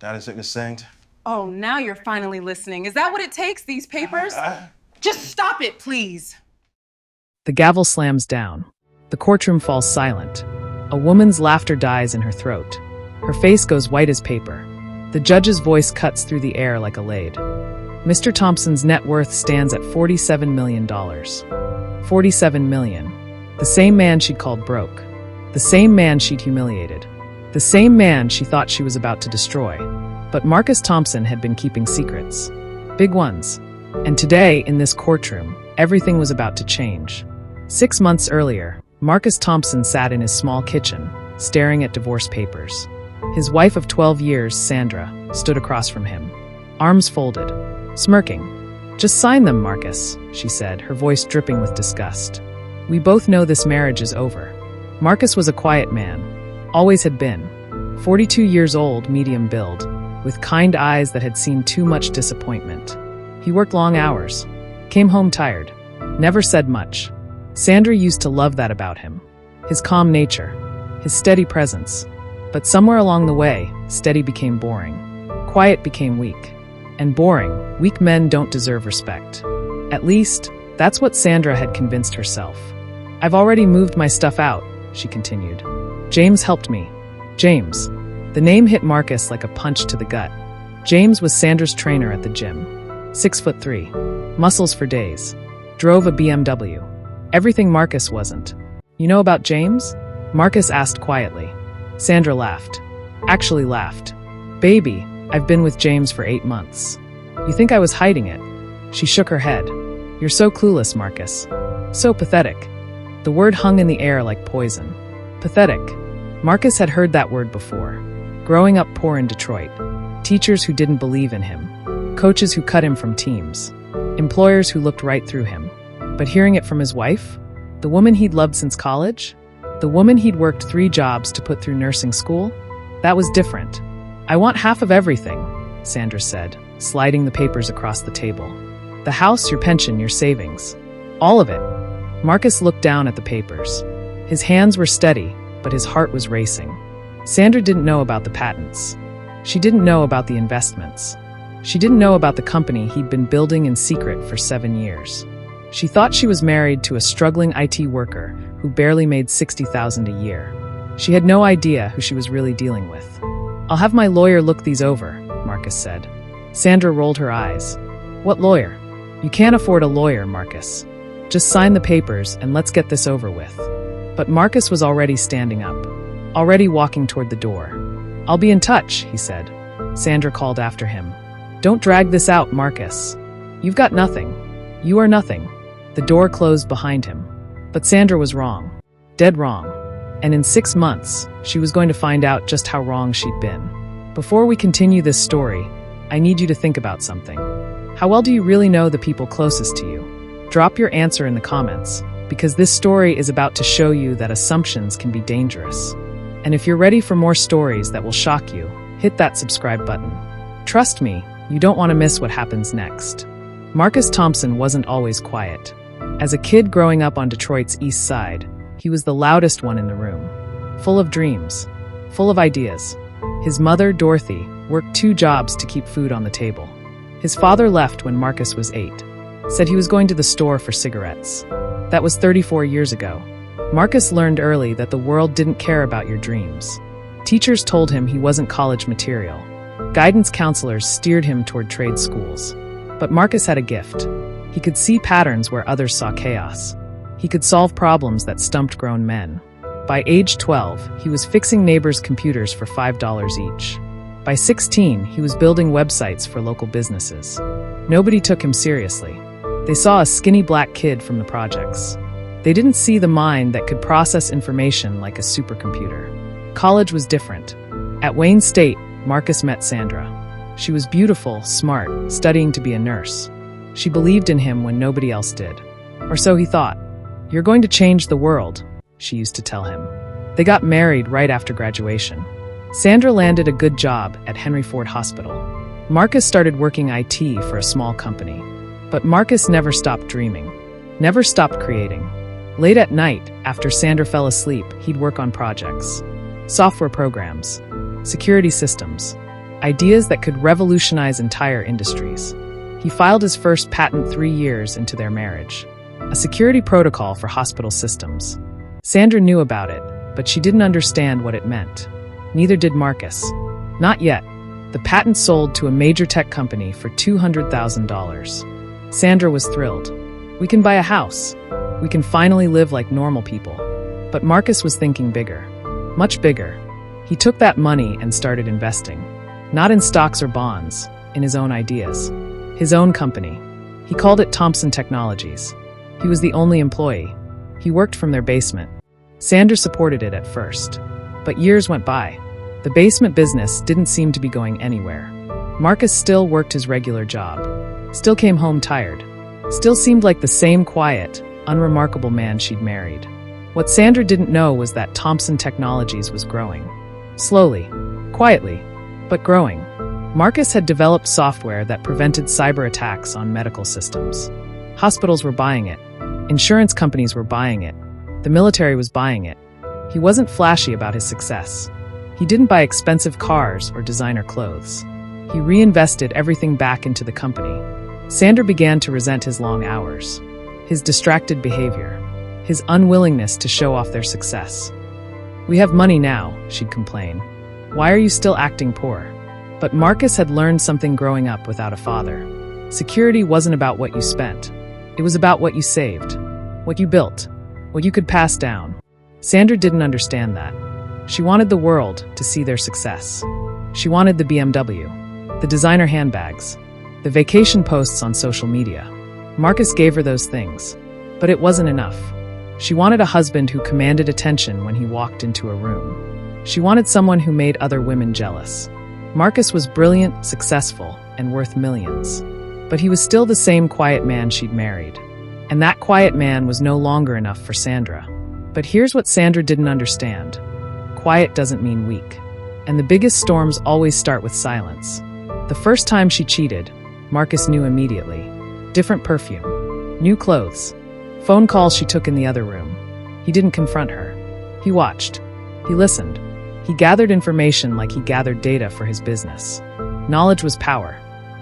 That is succinct. Oh, now you're finally listening. Is that what it takes, these papers? Just stop it, please. The gavel slams down. The courtroom falls silent. A woman's laughter dies in her throat. Her face goes white as paper. The judge's voice cuts through the air like a lathe. Mr. Thompson's net worth stands at $47 million. $47 million. The same man she'd called broke. The same man she'd humiliated. The same man she thought she was about to destroy. But Marcus Thompson had been keeping secrets. Big ones. And today, in this courtroom, everything was about to change. 6 months earlier, Marcus Thompson sat in his small kitchen, staring at divorce papers. His wife of 12 years, Sandra, stood across from him, arms folded, smirking. "Just sign them, Marcus," she said, her voice dripping with disgust. "We both know this marriage is over." Marcus was a quiet man, always had been. 42 years old, medium build, with kind eyes that had seen too much disappointment. He worked long hours, came home tired, never said much. Sandra used to love that about him. His calm nature, his steady presence. But somewhere along the way, steady became boring. Quiet became weak. And boring, weak men don't deserve respect. At least, that's what Sandra had convinced herself. "I've already moved my stuff out," she continued. "James helped me." James. The name hit Marcus like a punch to the gut. James was Sandra's trainer at the gym. 6'3", muscles for days. Drove a BMW. Everything Marcus wasn't. "You know about James?" Marcus asked quietly. Sandra laughed. Actually laughed. "Baby, I've been with James for 8 months. You think I was hiding it?" She shook her head. "You're so clueless, Marcus. So pathetic." The word hung in the air like poison. Pathetic. Marcus had heard that word before. Growing up poor in Detroit. Teachers who didn't believe in him. Coaches who cut him from teams. Employers who looked right through him. But hearing it from his wife? The woman he'd loved since college? The woman he'd worked 3 jobs to put through nursing school? That was different. "I want half of everything," Sandra said, sliding the papers across the table. "The house, your pension, your savings. All of it." Marcus looked down at the papers. His hands were steady, but his heart was racing. Sandra didn't know about the patents. She didn't know about the investments. She didn't know about the company he'd been building in secret for 7 years. She thought she was married to a struggling IT worker who barely made $60,000 a year. She had no idea who she was really dealing with. "I'll have my lawyer look these over," Marcus said. Sandra rolled her eyes. "What lawyer? You can't afford a lawyer, Marcus. Just sign the papers and let's get this over with." But Marcus was already standing up, already walking toward the door. "I'll be in touch," he said. Sandra called after him. "Don't drag this out, Marcus. You've got nothing. You are nothing." The door closed behind him. But Sandra was wrong. Dead wrong. And in 6 months, she was going to find out just how wrong she'd been. Before we continue this story, I need you to think about something. How well do you really know the people closest to you? Drop your answer in the comments, because this story is about to show you that assumptions can be dangerous. And if you're ready for more stories that will shock you, hit that subscribe button. Trust me, you don't want to miss what happens next. Marcus Thompson wasn't always quiet. As a kid growing up on Detroit's East Side, he was the loudest one in the room. Full of dreams, full of ideas. His mother, Dorothy, worked 2 jobs to keep food on the table. His father left when Marcus was 8. Said he was going to the store for cigarettes. That was 34 years ago. Marcus learned early that the world didn't care about your dreams. Teachers told him he wasn't college material. Guidance counselors steered him toward trade schools. But Marcus had a gift. He could see patterns where others saw chaos. He could solve problems that stumped grown men. By age 12, he was fixing neighbors' computers for $5 each. By 16, he was building websites for local businesses. Nobody took him seriously. They saw a skinny black kid from the projects. They didn't see the mind that could process information like a supercomputer. College was different. At Wayne State, Marcus met Sandra. She was beautiful, smart, studying to be a nurse. She believed in him when nobody else did. Or so he thought. "You're going to change the world," she used to tell him. They got married right after graduation. Sandra landed a good job at Henry Ford Hospital. Marcus started working IT for a small company. But Marcus never stopped dreaming, never stopped creating. Late at night, after Sandra fell asleep, he'd work on projects. Software programs, security systems, ideas that could revolutionize entire industries. He filed his first patent 3 years into their marriage, a security protocol for hospital systems. Sandra knew about it, but she didn't understand what it meant. Neither did Marcus. Not yet. The patent sold to a major tech company for $200,000. Sandra was thrilled. We can buy a house. We can finally live like normal people. But Marcus was thinking bigger. Much bigger. He took that money and started investing. Not in stocks or bonds, in his own ideas. His own company. He called it Thompson Technologies. He was the only employee. He worked from their basement. Sandra supported it at first. But years went by. The basement business didn't seem to be going anywhere. Marcus still worked his regular job. Still came home tired. Still seemed like the same quiet, unremarkable man she'd married. What Sandra didn't know was that Thompson Technologies was growing. Slowly, quietly, but growing. Marcus had developed software that prevented cyber attacks on medical systems. Hospitals were buying it. Insurance companies were buying it. The military was buying it. He wasn't flashy about his success. He didn't buy expensive cars or designer clothes. He reinvested everything back into the company. Sandra began to resent his long hours, his distracted behavior, his unwillingness to show off their success. "We have money now," she'd complain. "Why are you still acting poor?" But Marcus had learned something growing up without a father. Security wasn't about what you spent. It was about what you saved, what you built, what you could pass down. Sandra didn't understand that. She wanted the world to see their success. She wanted the BMW, the designer handbags, the vacation posts on social media. Marcus gave her those things, but it wasn't enough. She wanted a husband who commanded attention when he walked into a room. She wanted someone who made other women jealous. Marcus was brilliant, successful, and worth millions. But he was still the same quiet man she'd married. And that quiet man was no longer enough for Sandra. But here's what Sandra didn't understand. Quiet doesn't mean weak. And the biggest storms always start with silence. The first time she cheated, Marcus knew immediately. Different perfume, new clothes, phone calls she took in the other room. He didn't confront her. He watched. He listened. He gathered information like he gathered data for his business. Knowledge was power.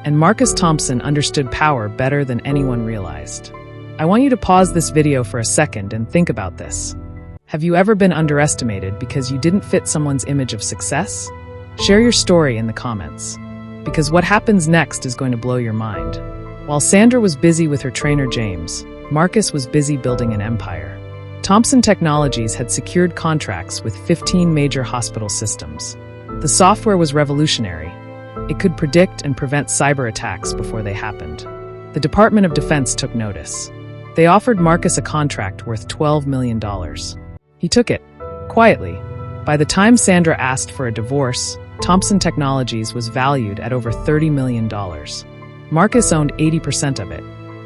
And Marcus Thompson understood power better than anyone realized. I want you to pause this video for a second and think about this. Have you ever been underestimated because you didn't fit someone's image of success? Share your story in the comments. Because what happens next is going to blow your mind. While Sandra was busy with her trainer James, Marcus was busy building an empire. Thompson Technologies had secured contracts with 15 major hospital systems. The software was revolutionary. It could predict and prevent cyber attacks before they happened. The Department of Defense took notice. They offered Marcus a contract worth $12 million. He took it, quietly. By the time Sandra asked for a divorce, Thompson Technologies was valued at over $30 million. Marcus owned 80% of it.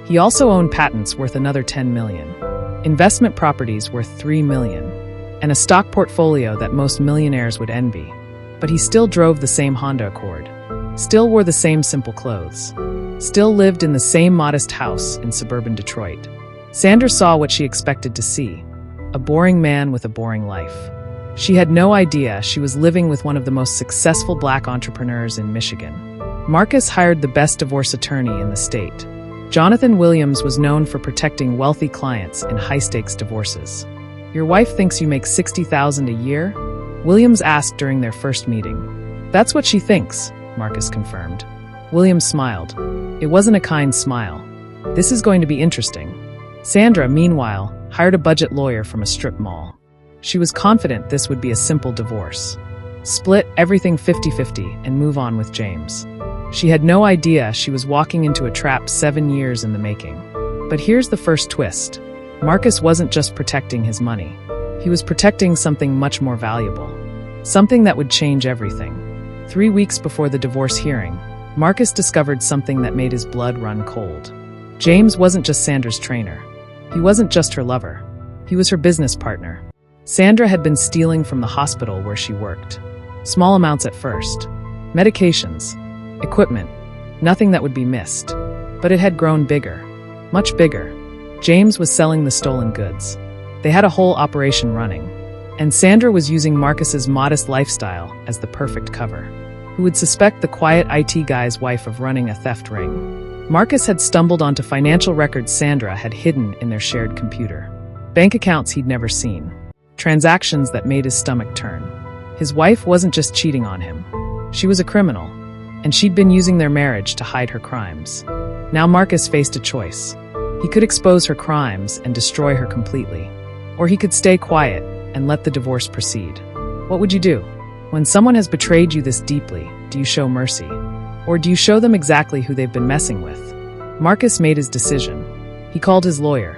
He also owned patents worth another $10 million, investment properties worth $3 million, and a stock portfolio that most millionaires would envy. But he still drove the same Honda Accord, still wore the same simple clothes, still lived in the same modest house in suburban Detroit. Sandra saw what she expected to see, a boring man with a boring life. She had no idea she was living with one of the most successful black entrepreneurs in Michigan. Marcus hired the best divorce attorney in the state. Jonathan Williams was known for protecting wealthy clients in high-stakes divorces. "Your wife thinks you make $60,000 a year?" Williams asked during their first meeting. "That's what she thinks," Marcus confirmed. Williams smiled. It wasn't a kind smile. "This is going to be interesting." Sandra, meanwhile, hired a budget lawyer from a strip mall. She was confident this would be a simple divorce. Split everything 50-50 and move on with James. She had no idea she was walking into a trap 7 years in the making. But here's the first twist. Marcus wasn't just protecting his money. He was protecting something much more valuable. Something that would change everything. 3 weeks before the divorce hearing, Marcus discovered something that made his blood run cold. James wasn't just Sandra's trainer. He wasn't just her lover. He was her business partner. Sandra had been stealing from the hospital where she worked. Small amounts at first. Medications. Equipment. Nothing that would be missed. But it had grown bigger. Much bigger. James was selling the stolen goods. They had a whole operation running. And Sandra was using Marcus's modest lifestyle as the perfect cover. Who would suspect the quiet IT guy's wife of running a theft ring? Marcus had stumbled onto financial records Sandra had hidden in their shared computer. Bank accounts he'd never seen. Transactions that made his stomach turn. His wife wasn't just cheating on him. She was a criminal, and she'd been using their marriage to hide her crimes. Now Marcus faced a choice. He could expose her crimes and destroy her completely, or he could stay quiet and let the divorce proceed. What would you do? When someone has betrayed you this deeply, do you show mercy? Or do you show them exactly who they've been messing with? Marcus made his decision. He called his lawyer.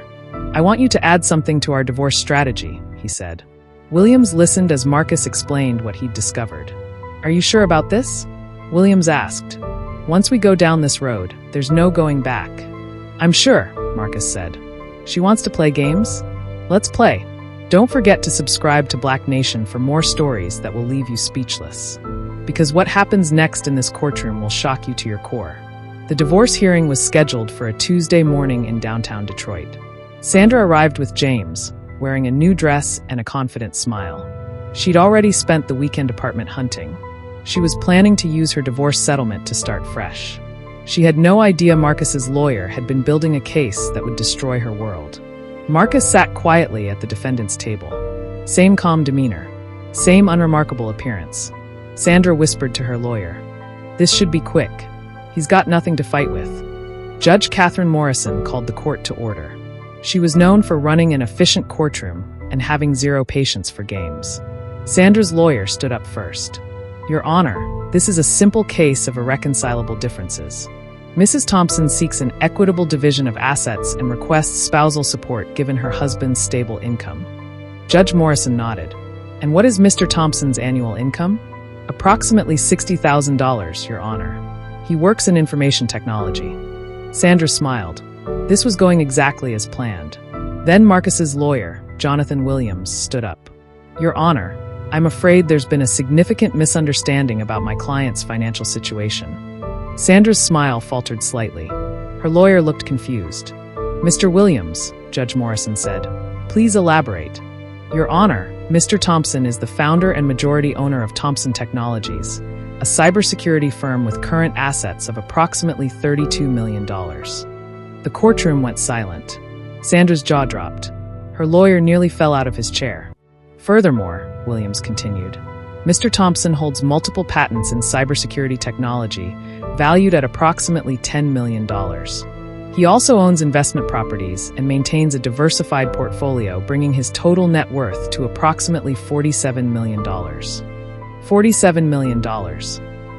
"I want you to add something to our divorce strategy," he said. Williams listened as Marcus explained what he'd discovered. "Are you sure about this?" Williams asked. "Once we go down this road, there's no going back." "I'm sure," Marcus said. "She wants to play games? Let's play." Don't forget to subscribe to Black Nation for more stories that will leave you speechless. Because what happens next in this courtroom will shock you to your core. The divorce hearing was scheduled for a Tuesday morning in downtown Detroit. Sandra arrived with James, wearing a new dress and a confident smile. She'd already spent the weekend apartment hunting. She was planning to use her divorce settlement to start fresh. She had no idea Marcus's lawyer had been building a case that would destroy her world. Marcus sat quietly at the defendant's table. Same calm demeanor. Same unremarkable appearance. Sandra whispered to her lawyer, "This should be quick. He's got nothing to fight with." Judge Catherine Morrison called the court to order. She was known for running an efficient courtroom and having zero patience for games. Sandra's lawyer stood up first. "Your Honor, this is a simple case of irreconcilable differences. Mrs. Thompson seeks an equitable division of assets and requests spousal support given her husband's stable income." Judge Morrison nodded. "And what is Mr. Thompson's annual income?" "Approximately $60,000, Your Honor. He works in information technology." Sandra smiled. This was going exactly as planned. Then Marcus's lawyer, Jonathan Williams, stood up. "Your Honor, I'm afraid there's been a significant misunderstanding about my client's financial situation." Sandra's smile faltered slightly. Her lawyer looked confused. "Mr. Williams," Judge Morrison said, "please elaborate." "Your Honor, Mr. Thompson is the founder and majority owner of Thompson Technologies, a cybersecurity firm with current assets of approximately $32 million. The courtroom went silent. Sandra's jaw dropped. Her lawyer nearly fell out of his chair. "Furthermore," Williams continued, "Mr. Thompson holds multiple patents in cybersecurity technology, valued at approximately $10 million. He also owns investment properties and maintains a diversified portfolio, bringing his total net worth to approximately $47 million. $47 million.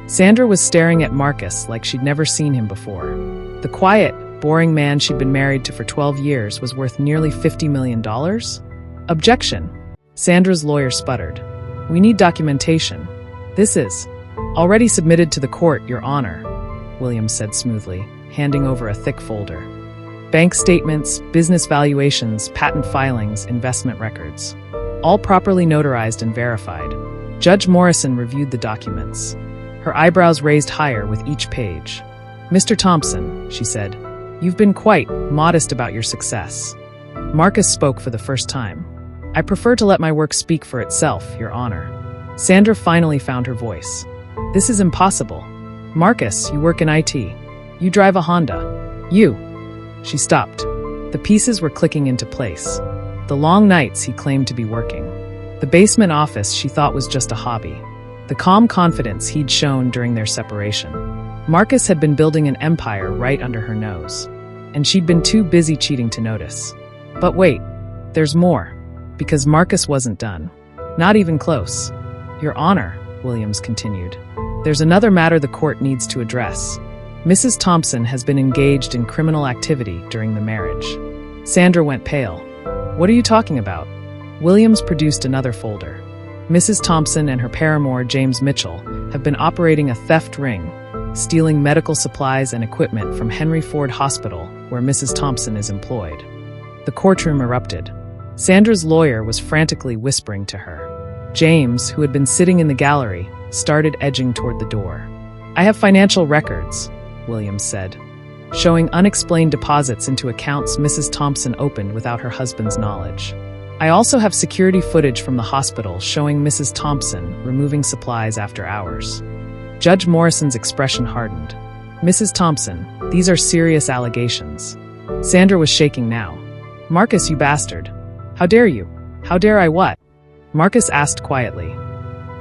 Sandra was staring at Marcus like she'd never seen him before. The quiet, boring man she'd been married to for 12 years was worth nearly $50 million? Objection. Sandra's lawyer sputtered. "We need documentation." "This is already submitted to the court, Your Honor," Williams said smoothly, handing over a thick folder. "Bank statements, business valuations, patent filings, investment records. All properly notarized and verified." Judge Morrison reviewed the documents. Her eyebrows raised higher with each page. "Mr. Thompson," she said, "you've been quite modest about your success." Marcus spoke for the first time. "I prefer to let my work speak for itself, Your Honor." Sandra finally found her voice. "This is impossible. Marcus, you work in IT. You drive a Honda. You." She stopped. The pieces were clicking into place. The long nights he claimed to be working. The basement office she thought was just a hobby. The calm confidence he'd shown during their separation. Marcus had been building an empire right under her nose. And she'd been too busy cheating to notice. But wait, there's more. Because Marcus wasn't done. Not even close. "Your Honor," Williams continued, "there's another matter the court needs to address. Mrs. Thompson has been engaged in criminal activity during the marriage." Sandra went pale. "What are you talking about?" Williams produced another folder. "Mrs. Thompson and her paramour, James Mitchell, have been operating a theft ring, stealing medical supplies and equipment from Henry Ford Hospital, where Mrs. Thompson is employed." The courtroom erupted. Sandra's lawyer was frantically whispering to her. James, who had been sitting in the gallery, started edging toward the door. "I have financial records," Williams said, "showing unexplained deposits into accounts Mrs. Thompson opened without her husband's knowledge. I also have security footage from the hospital showing Mrs. Thompson removing supplies after hours." Judge Morrison's expression hardened. Mrs. Thompson, these are serious allegations. Sandra was shaking now. Marcus, you bastard. How dare you? How dare I what? Marcus asked quietly.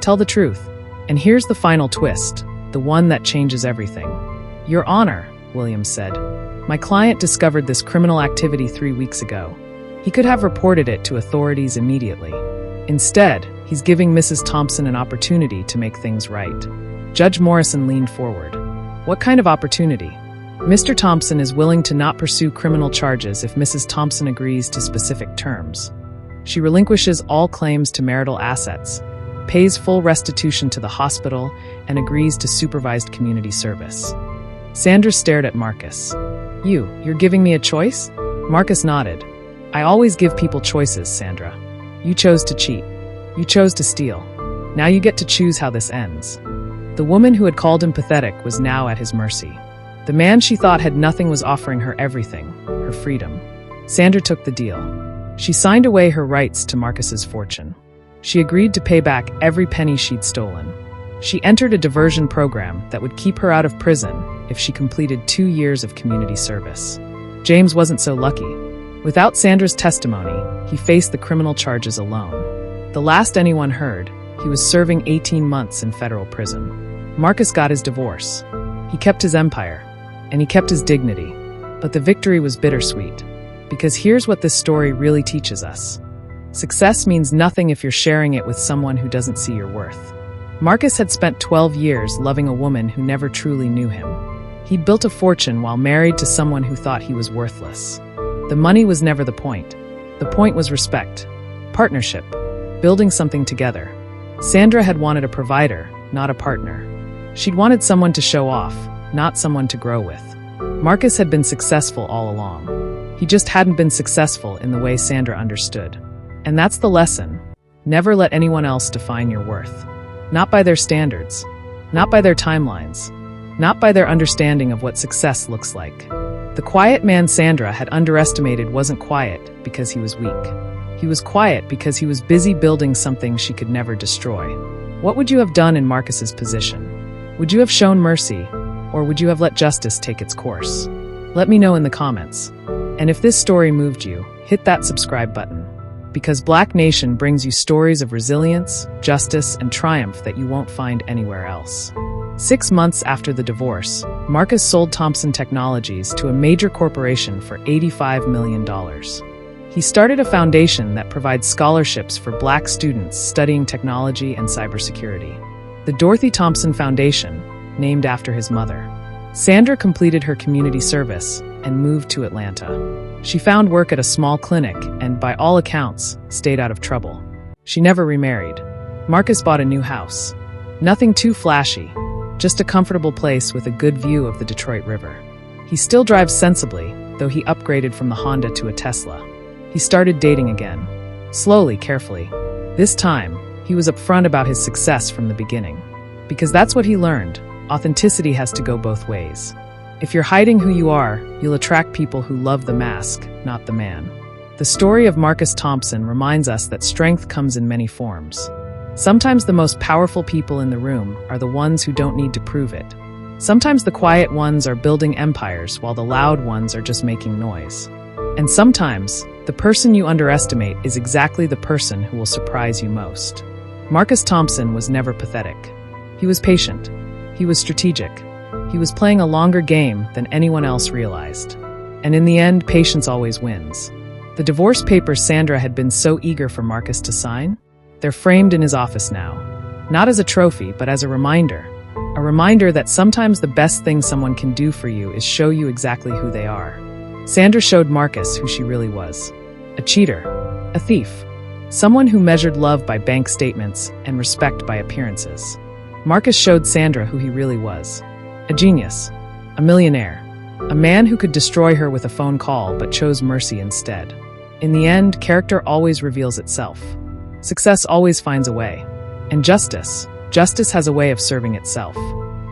Tell the truth. And here's the final twist, the one that changes everything. Your Honor, Williams said. My client discovered this criminal activity 3 weeks ago. He could have reported it to authorities immediately. Instead, he's giving Mrs. Thompson an opportunity to make things right. Judge Morrison leaned forward. What kind of opportunity? Mr. Thompson is willing to not pursue criminal charges if Mrs. Thompson agrees to specific terms. She relinquishes all claims to marital assets, pays full restitution to the hospital, and agrees to supervised community service. Sandra stared at Marcus. You're giving me a choice? Marcus nodded. I always give people choices, Sandra. You chose to cheat. You chose to steal. Now you get to choose how this ends. The woman who had called him pathetic was now at his mercy. The man she thought had nothing was offering her everything, her freedom. Sandra took the deal. She signed away her rights to Marcus's fortune. She agreed to pay back every penny she'd stolen. She entered a diversion program that would keep her out of prison if she completed 2 years of community service. James wasn't so lucky. Without Sandra's testimony, he faced the criminal charges alone. The last anyone heard, he was serving 18 months in federal prison. Marcus got his divorce. He kept his empire, and he kept his dignity. But the victory was bittersweet. Because here's what this story really teaches us. Success means nothing if you're sharing it with someone who doesn't see your worth. Marcus had spent 12 years loving a woman who never truly knew him. He'd built a fortune while married to someone who thought he was worthless. The money was never the point. The point was respect, partnership, building something together. Sandra had wanted a provider, not a partner. She'd wanted someone to show off, not someone to grow with. Marcus had been successful all along. He just hadn't been successful in the way Sandra understood. And that's the lesson. Never let anyone else define your worth. Not by their standards, not by their timelines, not by their understanding of what success looks like. The quiet man Sandra had underestimated wasn't quiet because he was weak. He was quiet because he was busy building something she could never destroy. What would you have done in Marcus's position? Would you have shown mercy, or would you have let justice take its course? Let me know in the comments. And if this story moved you, hit that subscribe button. Because Black Nation brings you stories of resilience, justice, and triumph that you won't find anywhere else. 6 months after the divorce, Marcus sold Thompson Technologies to a major corporation for $85 million. He started a foundation that provides scholarships for Black students studying technology and cybersecurity. The Dorothy Thompson Foundation, named after his mother. Sandra completed her community service and moved to Atlanta. She found work at a small clinic and, by all accounts, stayed out of trouble. She never remarried. Marcus bought a new house. Nothing too flashy, just a comfortable place with a good view of the Detroit River. He still drives sensibly, though he upgraded from the Honda to a Tesla. He started dating again. Slowly, carefully. This time, he was upfront about his success from the beginning. Because that's what he learned. Authenticity has to go both ways. If you're hiding who you are, you'll attract people who love the mask, not the man. The story of Marcus Thompson reminds us that strength comes in many forms. Sometimes the most powerful people in the room are the ones who don't need to prove it. Sometimes the quiet ones are building empires while the loud ones are just making noise. And sometimes, the person you underestimate is exactly the person who will surprise you most. Marcus Thompson was never pathetic. He was patient. He was strategic. He was playing a longer game than anyone else realized. And in the end, patience always wins. The divorce papers Sandra had been so eager for Marcus to sign, they're framed in his office now. Not as a trophy, but as a reminder. A reminder that sometimes the best thing someone can do for you is show you exactly who they are. Sandra showed Marcus who she really was. A cheater. A thief. Someone who measured love by bank statements and respect by appearances. Marcus showed Sandra who he really was. A genius. A millionaire. A man who could destroy her with a phone call but chose mercy instead. In the end, character always reveals itself. Success always finds a way. And justice has a way of serving itself.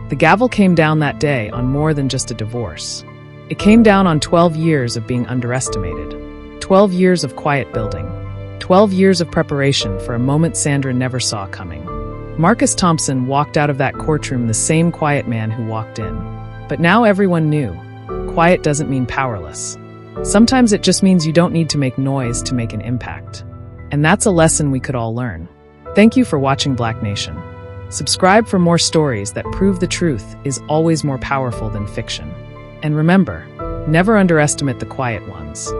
The gavel came down that day on more than just a divorce. It came down on 12 years of being underestimated. 12 years of quiet building. 12 years of preparation for a moment Sandra never saw coming. Marcus Thompson walked out of that courtroom the same quiet man who walked in. But now everyone knew. Quiet doesn't mean powerless. Sometimes it just means you don't need to make noise to make an impact. And that's a lesson we could all learn. Thank you for watching Black Nation. Subscribe for more stories that prove the truth is always more powerful than fiction. And remember, never underestimate the quiet ones.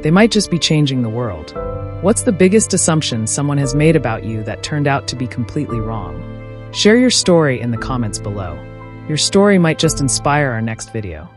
They might just be changing the world. What's the biggest assumption someone has made about you that turned out to be completely wrong? Share your story in the comments below. Your story might just inspire our next video.